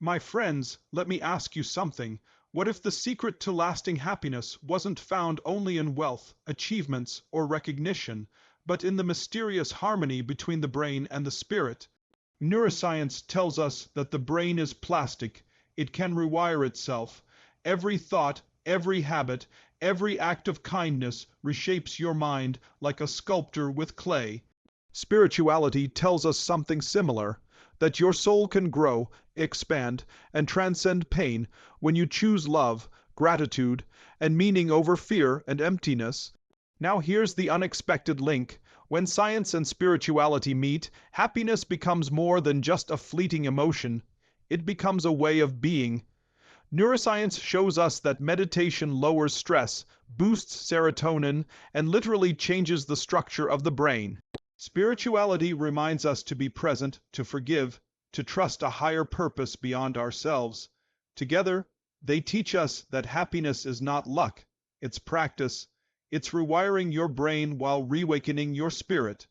My friends, let me ask you something. What if the secret to lasting happiness wasn't found only in wealth, achievements, or recognition, but in the mysterious harmony between the brain and the spirit? Neuroscience tells us that the brain is plastic. It can rewire itself. Every thought, every habit, every act of kindness reshapes your mind like a sculptor with clay. Spirituality tells us something similar, that your soul can grow, expand, and transcend pain when you choose love, gratitude, and meaning over fear and emptiness. Now here's the unexpected link. When science and spirituality meet, happiness becomes more than just a fleeting emotion. It becomes a way of being. Neuroscience shows us that meditation lowers stress, boosts serotonin, and literally changes the structure of the brain. Spirituality reminds us to be present, to forgive, to trust a higher purpose beyond ourselves. Together, they teach us that happiness is not luck, it's practice. It's rewiring your brain while reawakening your spirit.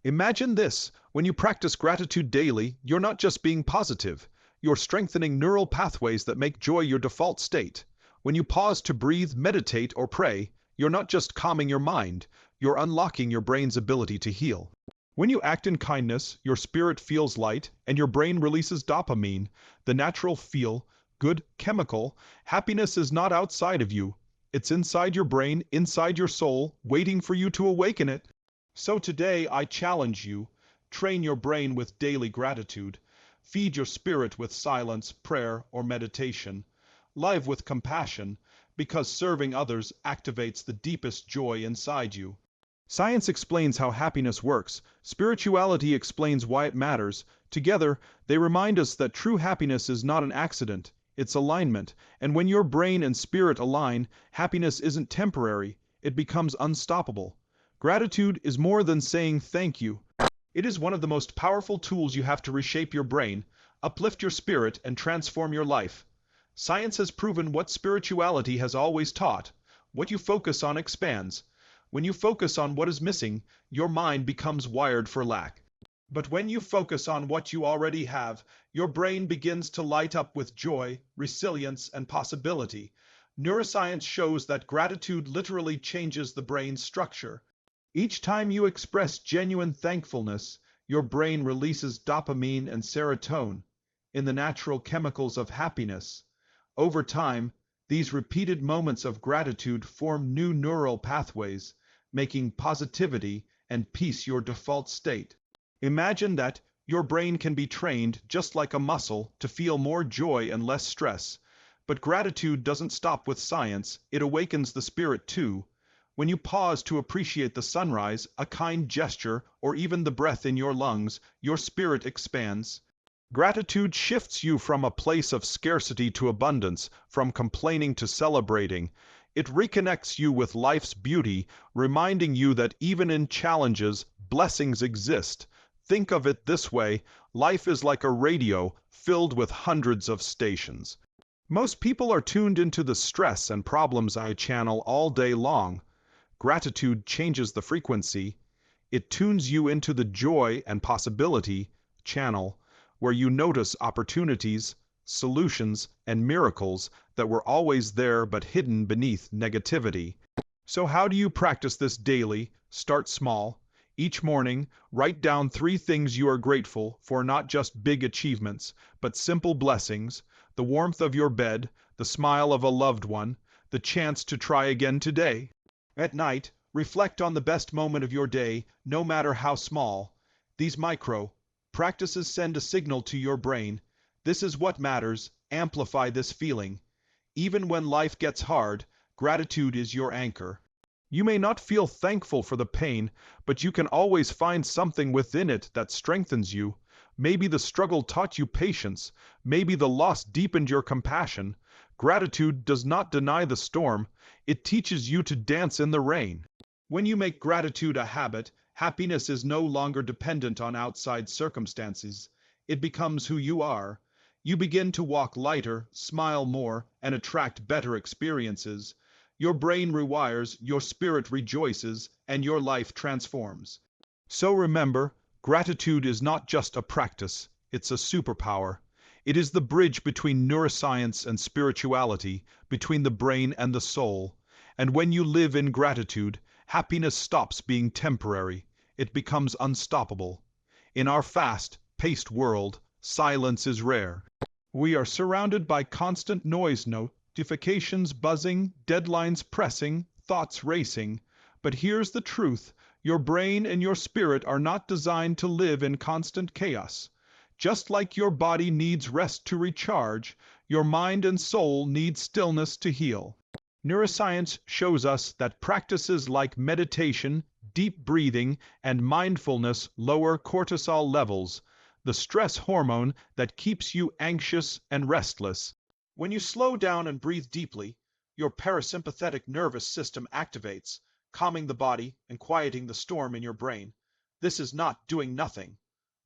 Imagine this: when you practice gratitude daily, you're not just being positive, you're strengthening neural pathways that make joy your default state. When you pause to breathe, meditate, or pray, you're not just calming your mind, you're unlocking your brain's ability to heal. When you act in kindness, your spirit feels light and your brain releases dopamine, the natural feel-good chemical. Happiness is not outside of you. It's inside your brain, inside your soul, waiting for you to awaken it. So today I challenge you, train your brain with daily gratitude. Feed your spirit with silence, prayer, or meditation. Live with compassion, because serving others activates the deepest joy inside you. Science explains how happiness works. Spirituality explains why it matters. Together, they remind us that true happiness is not an accident. It's alignment, and when your brain and spirit align, happiness isn't temporary, it becomes unstoppable. Gratitude is more than saying thank you. It is one of the most powerful tools you have to reshape your brain, uplift your spirit, and transform your life. Science has proven what spirituality has always taught. What you focus on expands. When you focus on what is missing, your mind becomes wired for lack. But when you focus on what you already have, your brain begins to light up with joy, resilience, and possibility. Neuroscience shows that gratitude literally changes the brain's structure. Each time you express genuine thankfulness, your brain releases dopamine and serotonin, in the natural chemicals of happiness. Over time, these repeated moments of gratitude form new neural pathways, making positivity and peace your default state. Imagine that your brain can be trained, just like a muscle, to feel more joy and less stress. But gratitude doesn't stop with science, it awakens the spirit too. When you pause to appreciate the sunrise, a kind gesture, or even the breath in your lungs, your spirit expands. Gratitude shifts you from a place of scarcity to abundance, from complaining to celebrating. It reconnects you with life's beauty, reminding you that even in challenges, blessings exist. Think of it this way: life is like a radio filled with hundreds of stations. Most people are tuned into the stress and problems I channel all day long. Gratitude changes the frequency. It tunes you into the joy and possibility channel, where you notice opportunities, solutions, and miracles that were always there but hidden beneath negativity. So how do you practice this daily? Start small. Each morning, write down 3 things you are grateful for, not just big achievements, but simple blessings: the warmth of your bed, the smile of a loved one, the chance to try again today. At night, reflect on the best moment of your day, no matter how small. These micro practices send a signal to your brain: this is what matters, amplify this feeling. Even when life gets hard, gratitude is your anchor. You may not feel thankful for the pain, but you can always find something within it that strengthens you. Maybe the struggle taught you patience. Maybe the loss deepened your compassion. Gratitude does not deny the storm. It teaches you to dance in the rain. When you make gratitude a habit, happiness is no longer dependent on outside circumstances. It becomes who you are. You begin to walk lighter, smile more, and attract better experiences. Your brain rewires, your spirit rejoices, and your life transforms. So remember, gratitude is not just a practice, it's a superpower. It is the bridge between neuroscience and spirituality, between the brain and the soul. And when you live in gratitude, happiness stops being temporary. It becomes unstoppable. In our fast-paced world, silence is rare. We are surrounded by constant noise, notifications buzzing, deadlines pressing, thoughts racing. But here's the truth. Your brain and your spirit are not designed to live in constant chaos. Just like your body needs rest to recharge, your mind and soul need stillness to heal. Neuroscience shows us that practices like meditation, deep breathing, and mindfulness lower cortisol levels, the stress hormone that keeps you anxious and restless. When you slow down and breathe deeply, your parasympathetic nervous system activates, calming the body and quieting the storm in your brain. This is not doing nothing.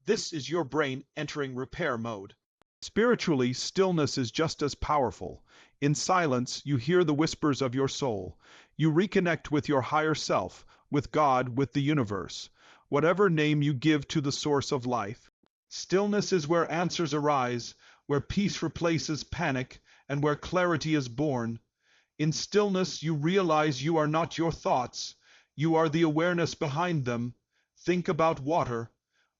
This is your brain entering repair mode. Spiritually, stillness is just as powerful. In silence, you hear the whispers of your soul. You reconnect with your higher self, with God, with the universe, whatever name you give to the source of life. Stillness is where answers arise, where peace replaces panic, and where clarity is born. In stillness, you realize you are not your thoughts. You are the awareness behind them. Think about water.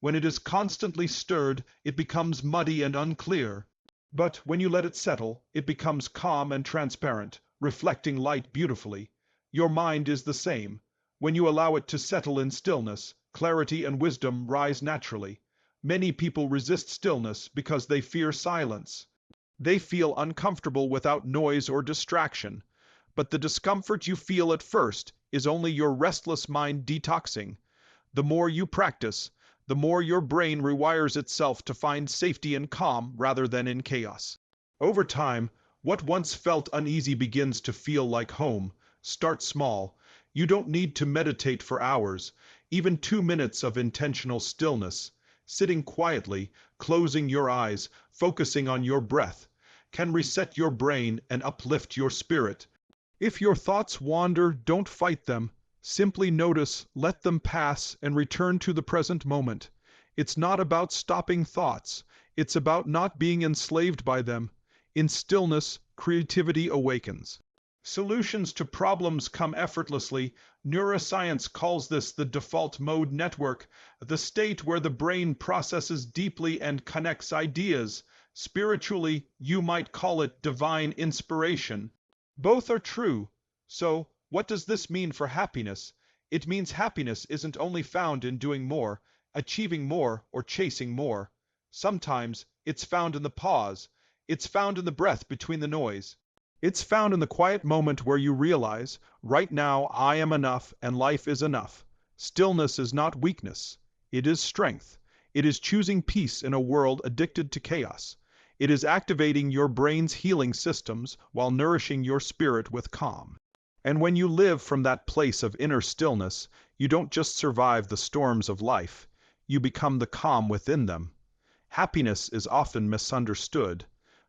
When it is constantly stirred, it becomes muddy and unclear. But when you let it settle, it becomes calm and transparent, reflecting light beautifully. Your mind is the same. When you allow it to settle in stillness, clarity and wisdom rise naturally. Many people resist stillness because they fear silence. They feel uncomfortable without noise or distraction. But the discomfort you feel at first is only your restless mind detoxing. The more you practice, the more your brain rewires itself to find safety in calm rather than in chaos. Over time, what once felt uneasy begins to feel like home. Start small. You don't need to meditate for hours. Even 2 minutes of intentional stillness, sitting quietly, closing your eyes, focusing on your breath, can reset your brain and uplift your spirit. If your thoughts wander, don't fight them. Simply notice, let them pass, and return to the present moment. It's not about stopping thoughts. It's about not being enslaved by them. In stillness, creativity awakens. Solutions to problems come effortlessly. Neuroscience calls this the default mode network, the state where the brain processes deeply and connects ideas. Spiritually, you might call it divine inspiration. Both are true. So, what does this mean for happiness? It means happiness isn't only found in doing more, achieving more, or chasing more. Sometimes it's found in the pause. It's found in the breath between the noise. It's found in the quiet moment where you realize, right now I am enough and life is enough. Stillness is not weakness. It is strength. It is choosing peace in a world addicted to chaos. It is activating your brain's healing systems while nourishing your spirit with calm. And when you live from that place of inner stillness, you don't just survive the storms of life, you become the calm within them. Happiness is often misunderstood.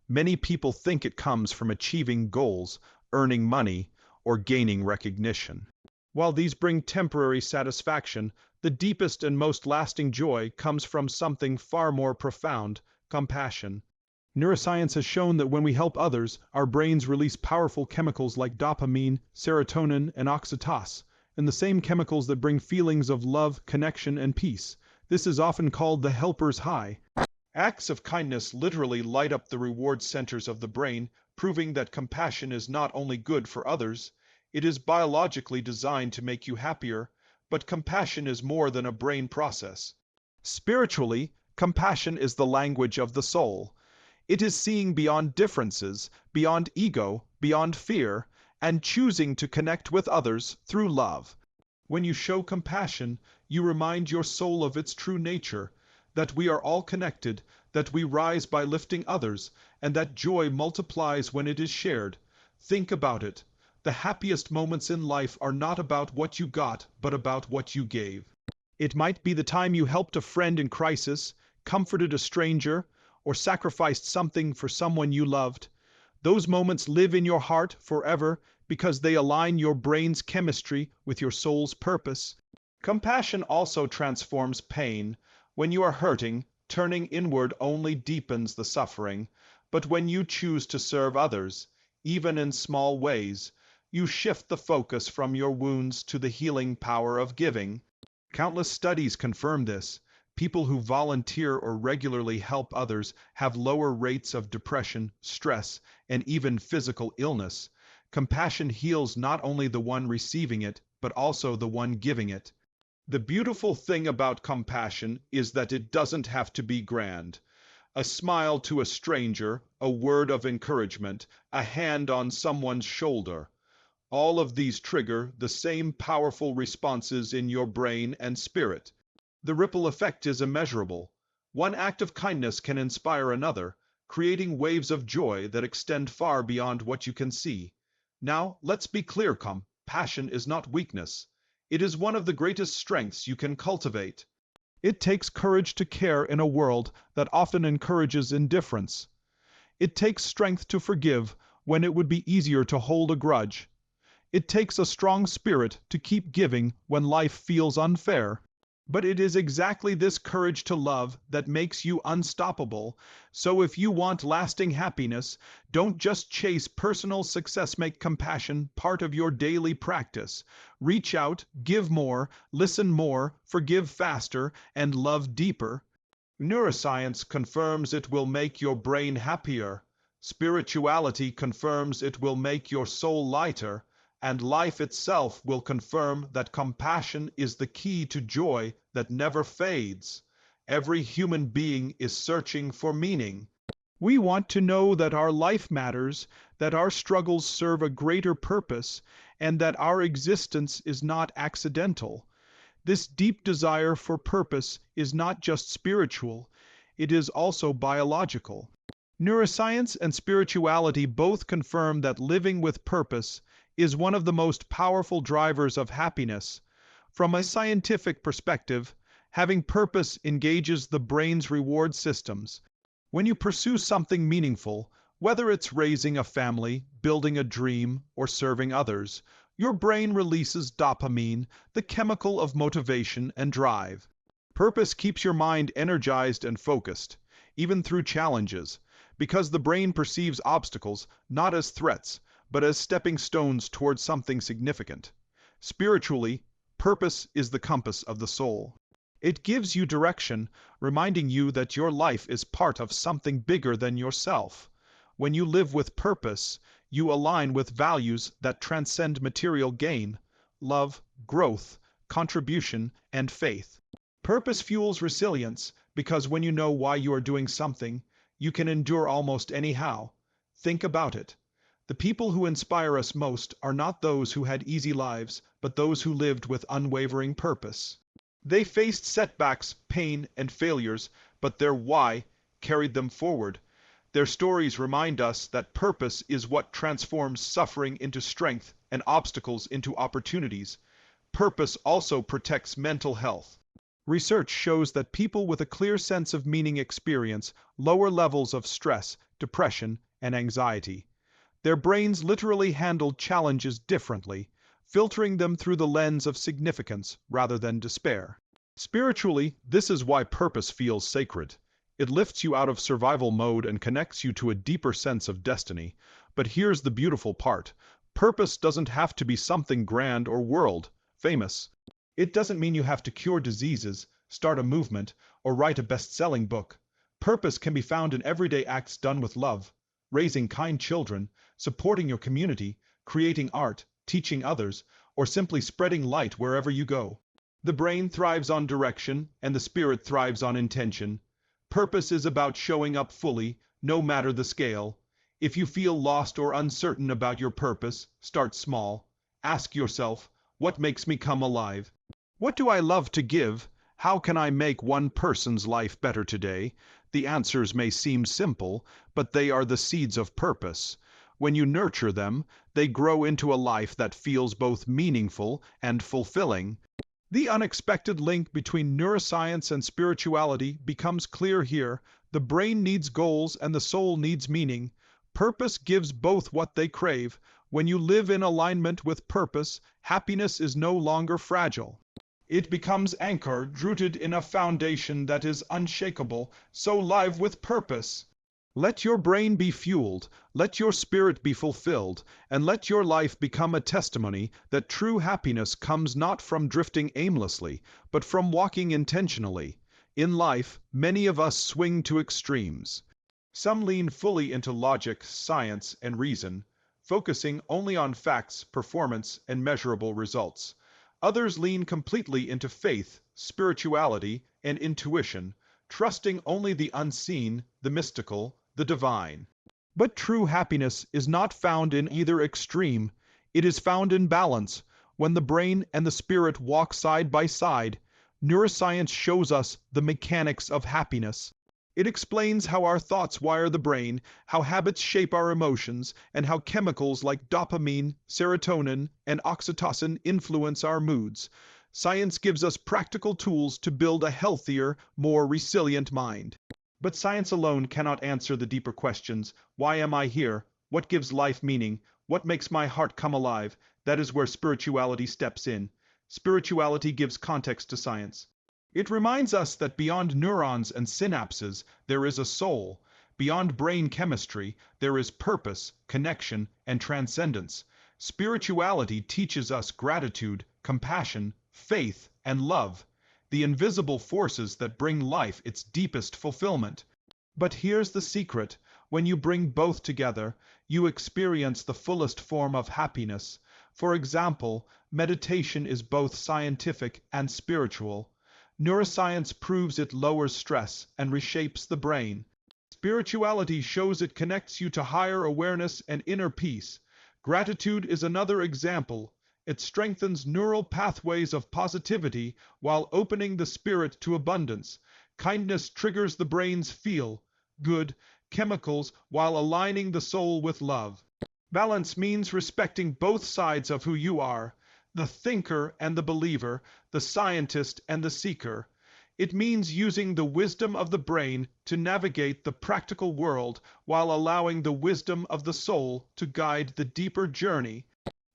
Many people think it comes from achieving goals, earning money, or gaining recognition. While these bring temporary satisfaction, the deepest and most lasting joy comes from something far more profound: compassion. Neuroscience has shown that when we help others, our brains release powerful chemicals like dopamine, serotonin, and oxytocin, and the same chemicals that bring feelings of love, connection, and peace. This is often called the helper's high. Acts of kindness literally light up the reward centers of the brain, proving that compassion is not only good for others, it is biologically designed to make you happier, but compassion is more than a brain process. Spiritually, compassion is the language of the soul. It is seeing beyond differences, beyond ego, beyond fear, and choosing to connect with others through love. When you show compassion, you remind your soul of its true nature, that we are all connected, that we rise by lifting others, and that joy multiplies when it is shared. Think about it. The happiest moments in life are not about what you got, but about what you gave. It might be the time you helped a friend in crisis, comforted a stranger, or sacrificed something for someone you loved. Those moments live in your heart forever because they align your brain's chemistry with your soul's purpose. Compassion also transforms pain. When you are hurting, turning inward only deepens the suffering, but when you choose to serve others, even in small ways, you shift the focus from your wounds to the healing power of giving. Countless studies confirm this. People who volunteer or regularly help others have lower rates of depression, stress, and even physical illness. Compassion heals not only the one receiving it, but also the one giving it. The beautiful thing about compassion is that it doesn't have to be grand. A smile to a stranger, a word of encouragement, a hand on someone's shoulder. All of these trigger the same powerful responses in your brain and spirit. The ripple effect is immeasurable. One act of kindness can inspire another, creating waves of joy that extend far beyond what you can see. Now, let's be clear, compassion is not weakness. It is one of the greatest strengths you can cultivate. It takes courage to care in a world that often encourages indifference. It takes strength to forgive when it would be easier to hold a grudge. It takes a strong spirit to keep giving when life feels unfair. But it is exactly this courage to love that makes you unstoppable. So if you want lasting happiness, don't just chase personal success, make compassion part of your daily practice. Reach out, give more, listen more, forgive faster, and love deeper. Neuroscience confirms it will make your brain happier. Spirituality confirms it will make your soul lighter. And life itself will confirm that compassion is the key to joy that never fades. Every human being is searching for meaning. We want to know that our life matters, that our struggles serve a greater purpose, and that our existence is not accidental. This deep desire for purpose is not just spiritual, it is also biological. Neuroscience and spirituality both confirm that living with purpose is one of the most powerful drivers of happiness. From a scientific perspective, having purpose engages the brain's reward systems. When you pursue something meaningful, whether it's raising a family, building a dream, or serving others, your brain releases dopamine, the chemical of motivation and drive. Purpose keeps your mind energized and focused, even through challenges, because the brain perceives obstacles not as threats, but as stepping stones towards something significant. Spiritually, purpose is the compass of the soul. It gives you direction, reminding you that your life is part of something bigger than yourself. When you live with purpose, you align with values that transcend material gain: love, growth, contribution, and faith. Purpose fuels resilience because when you know why you are doing something, you can endure almost anyhow. Think about it. The people who inspire us most are not those who had easy lives, but those who lived with unwavering purpose. They faced setbacks, pain, and failures, but their why carried them forward. Their stories remind us that purpose is what transforms suffering into strength and obstacles into opportunities. Purpose also protects mental health. Research shows that people with a clear sense of meaning experience lower levels of stress, depression, and anxiety. Their brains literally handle challenges differently, filtering them through the lens of significance rather than despair. Spiritually, this is why purpose feels sacred. It lifts you out of survival mode and connects you to a deeper sense of destiny. But here's the beautiful part. Purpose doesn't have to be something grand or world famous. It doesn't mean you have to cure diseases, start a movement, or write a best-selling book. Purpose can be found in everyday acts done with love: raising kind children, supporting your community, creating art, teaching others, or simply spreading light wherever you go. The brain thrives on direction, and the spirit thrives on intention. Purpose is about showing up fully, no matter the scale. If you feel lost or uncertain about your purpose, start small. Ask yourself, what makes me come alive? What do I love to give? How can I make one person's life better today? The answers may seem simple, but they are the seeds of purpose. When you nurture them, they grow into a life that feels both meaningful and fulfilling. The unexpected link between neuroscience and spirituality becomes clear here. The brain needs goals and the soul needs meaning. Purpose gives both what they crave. When you live in alignment with purpose, happiness is no longer fragile. It becomes anchored, rooted in a foundation that is unshakable, so live with purpose. Let your brain be fueled, let your spirit be fulfilled, and let your life become a testimony that true happiness comes not from drifting aimlessly, but from walking intentionally. In life, many of us swing to extremes. Some lean fully into logic, science, and reason, focusing only on facts, performance, and measurable results. Others lean completely into faith, spirituality, and intuition, trusting only the unseen, the mystical, the divine. But true happiness is not found in either extreme. It is found in balance, when the brain and the spirit walk side by side. Neuroscience shows us the mechanics of happiness. It explains how our thoughts wire the brain, how habits shape our emotions, and how chemicals like dopamine, serotonin, and oxytocin influence our moods. Science gives us practical tools to build a healthier, more resilient mind. But science alone cannot answer the deeper questions. Why am I here? What gives life meaning? What makes my heart come alive? That is where spirituality steps in. Spirituality gives context to science. It reminds us that beyond neurons and synapses, there is a soul. Beyond brain chemistry, there is purpose, connection, and transcendence. Spirituality teaches us gratitude, compassion, faith, and love, the invisible forces that bring life its deepest fulfillment. But here's the secret. When you bring both together, you experience the fullest form of happiness. For example, meditation is both scientific and spiritual. Neuroscience proves it lowers stress and reshapes the brain. Spirituality shows it connects you to higher awareness and inner peace. Gratitude is another example. It strengthens neural pathways of positivity while opening the spirit to abundance. Kindness triggers the brain's feel good chemicals while aligning the soul with love. Balance means respecting both sides of who you are, the thinker and the believer, the scientist and the seeker. It means using the wisdom of the brain to navigate the practical world while allowing the wisdom of the soul to guide the deeper journey.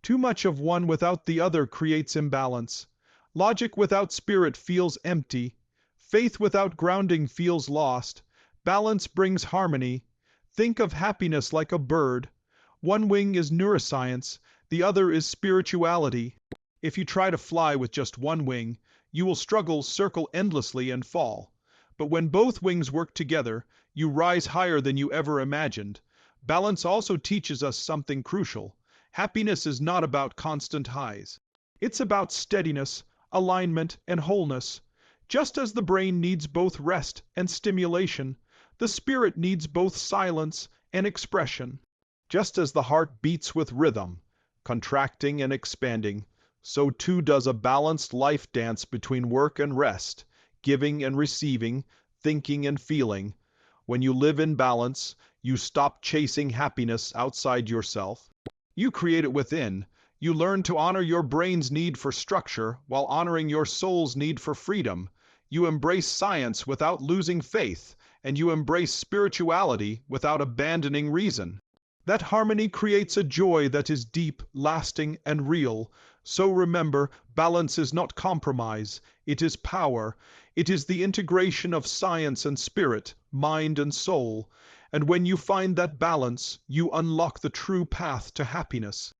Too much of one without the other creates imbalance. Logic without spirit feels empty. Faith without grounding feels lost. Balance brings harmony. Think of happiness like a bird. One wing is neuroscience, the other is spirituality. If you try to fly with just one wing, you will struggle, circle endlessly, and fall. But when both wings work together, you rise higher than you ever imagined. Balance also teaches us something crucial. Happiness is not about constant highs. It's about steadiness, alignment, and wholeness. Just as the brain needs both rest and stimulation, the spirit needs both silence and expression. Just as the heart beats with rhythm, contracting and expanding, so too does a balanced life dance between work and rest, giving and receiving, thinking and feeling. When you live in balance, you stop chasing happiness outside yourself. You create it within. You learn to honor your brain's need for structure while honoring your soul's need for freedom. You embrace science without losing faith, and you embrace spirituality without abandoning reason. That harmony creates a joy that is deep, lasting, and real. So remember, balance is not compromise, it is power. It is the integration of science and spirit, mind and soul. And when you find that balance, you unlock the true path to happiness.